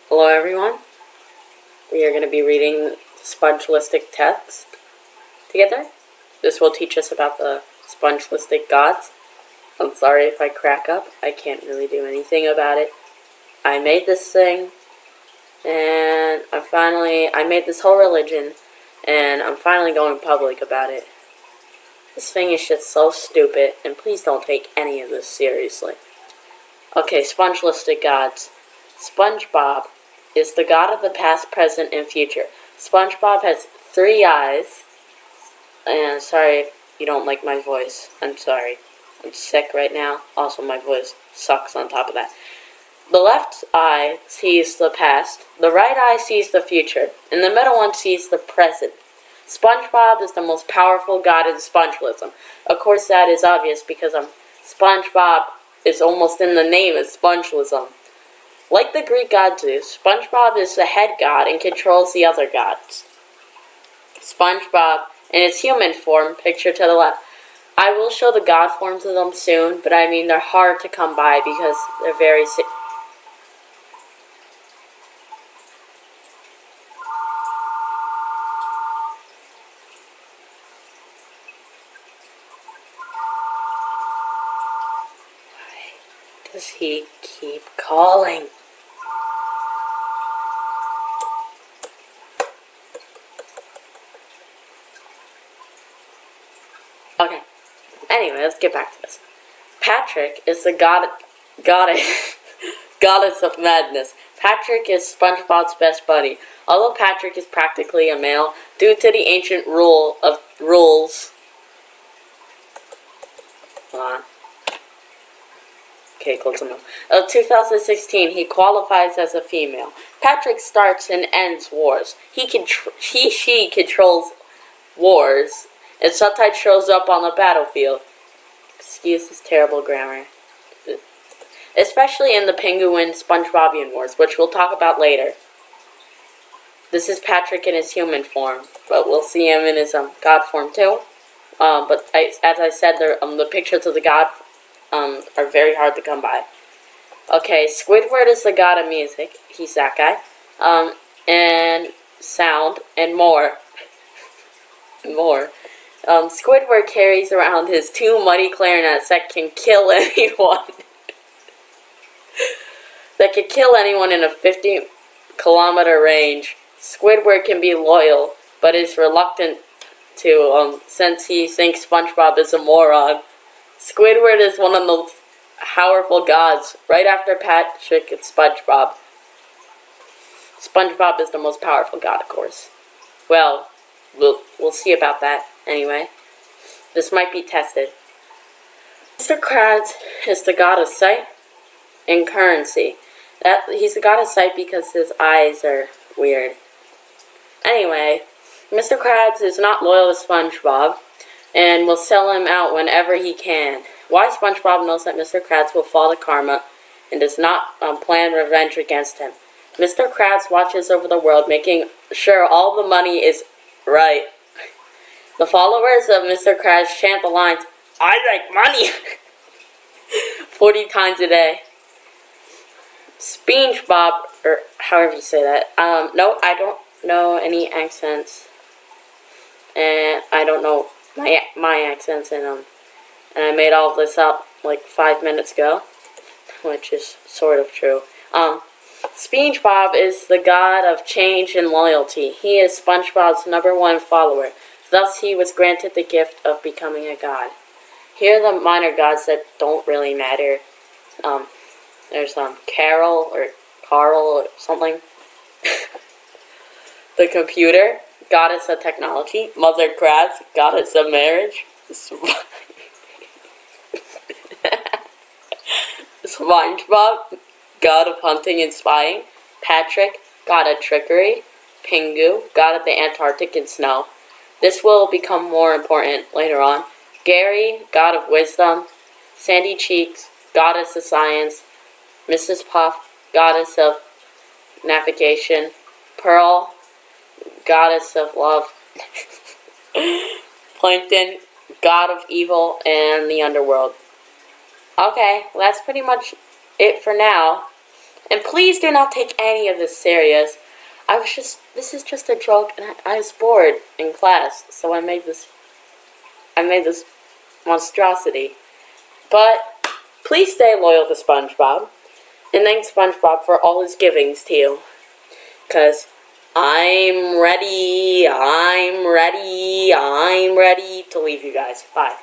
Hello everyone. We are going to be reading Spongelistic text together. This will teach us about the Spongelistic gods. I'm sorry if I crack up. I can't really do anything about it. I made this thing, and I made this whole religion, and I'm finally going public about it. This thing is just so stupid, and please don't take any of this seriously. Okay, Spongelistic gods. SpongeBob is the god of the past, present, and future. SpongeBob has 3 eyes. And sorry if you don't like my voice. I'm sorry. I'm sick right now. Also, my voice sucks on top of that. The left eye sees the past. The right eye sees the future. And the middle one sees the present. SpongeBob is the most powerful god in Spongelism. Of course, that is obvious because SpongeBob is almost in the name of Spongelism. Like the Greek god Zeus, SpongeBob is the head god and controls the other gods. SpongeBob, in its human form, pictured to the left. I will show the god forms of them soon, but I mean they're hard to come by because they're very Why does he keep calling? Okay. Anyway, let's get back to this. Patrick is the goddess of madness. Patrick is SpongeBob's best buddy. Although Patrick is practically a male, due to the ancient rules of 2016, he qualifies as a female. Patrick starts and ends wars. She controls wars, and sometimes shows up on the battlefield. Excuse this terrible grammar. Especially in the Penguin SpongeBobian Wars, which we'll talk about later. This is Patrick in his human form, but we'll see him in his god form too. As I said, the pictures of the god are very hard to come by. Okay, Squidward is the god of music. He's that guy. And sound and more. Squidward carries around his 2 muddy clarinets that can kill anyone. That can kill anyone in a 50-kilometer range. Squidward can be loyal, but is reluctant to, since he thinks SpongeBob is a moron. Squidward is one of the powerful gods, right after Patrick and SpongeBob. SpongeBob is the most powerful god, of course. Well, we'll see about that, anyway. This might be tested. Mr. Krabs is the god of sight and currency. He's the god of sight because his eyes are weird. Anyway, Mr. Krabs is not loyal to SpongeBob and will sell him out whenever he can. Why SpongeBob knows that Mr. Krabs will fall to karma and does not plan revenge against him. Mr. Krabs watches over the world, making sure all the money is right. The followers of Mr. Krabs chant the lines, "I like money," 40 times a day. SpongeBob, or however you say that. No, I don't know any accents, and I don't know my accents, and I made all of this up like 5 minutes ago, which is sort of true. SpongeBob is the god of change and loyalty. He is SpongeBob's #1 follower. Thus, he was granted the gift of becoming a god. Here are the minor gods that don't really matter. There's Carol or something. The computer, goddess of technology. Mother Krabs, goddess of marriage. SpongeBob, god of hunting and spying. Patrick, god of trickery. Pingu, god of the Antarctic and snow. This will become more important later on. Gary, god of wisdom. Sandy Cheeks, goddess of science. Mrs. Puff, goddess of navigation. Pearl, goddess of love. Plankton, god of evil and the underworld. Okay, well, that's pretty much it for now. And please do not take any of this serious. This is just a joke, and I was bored in class, so I made this monstrosity. But please stay loyal to SpongeBob, and thank SpongeBob for all his givings to you. 'Cause I'm ready to leave you guys. Bye.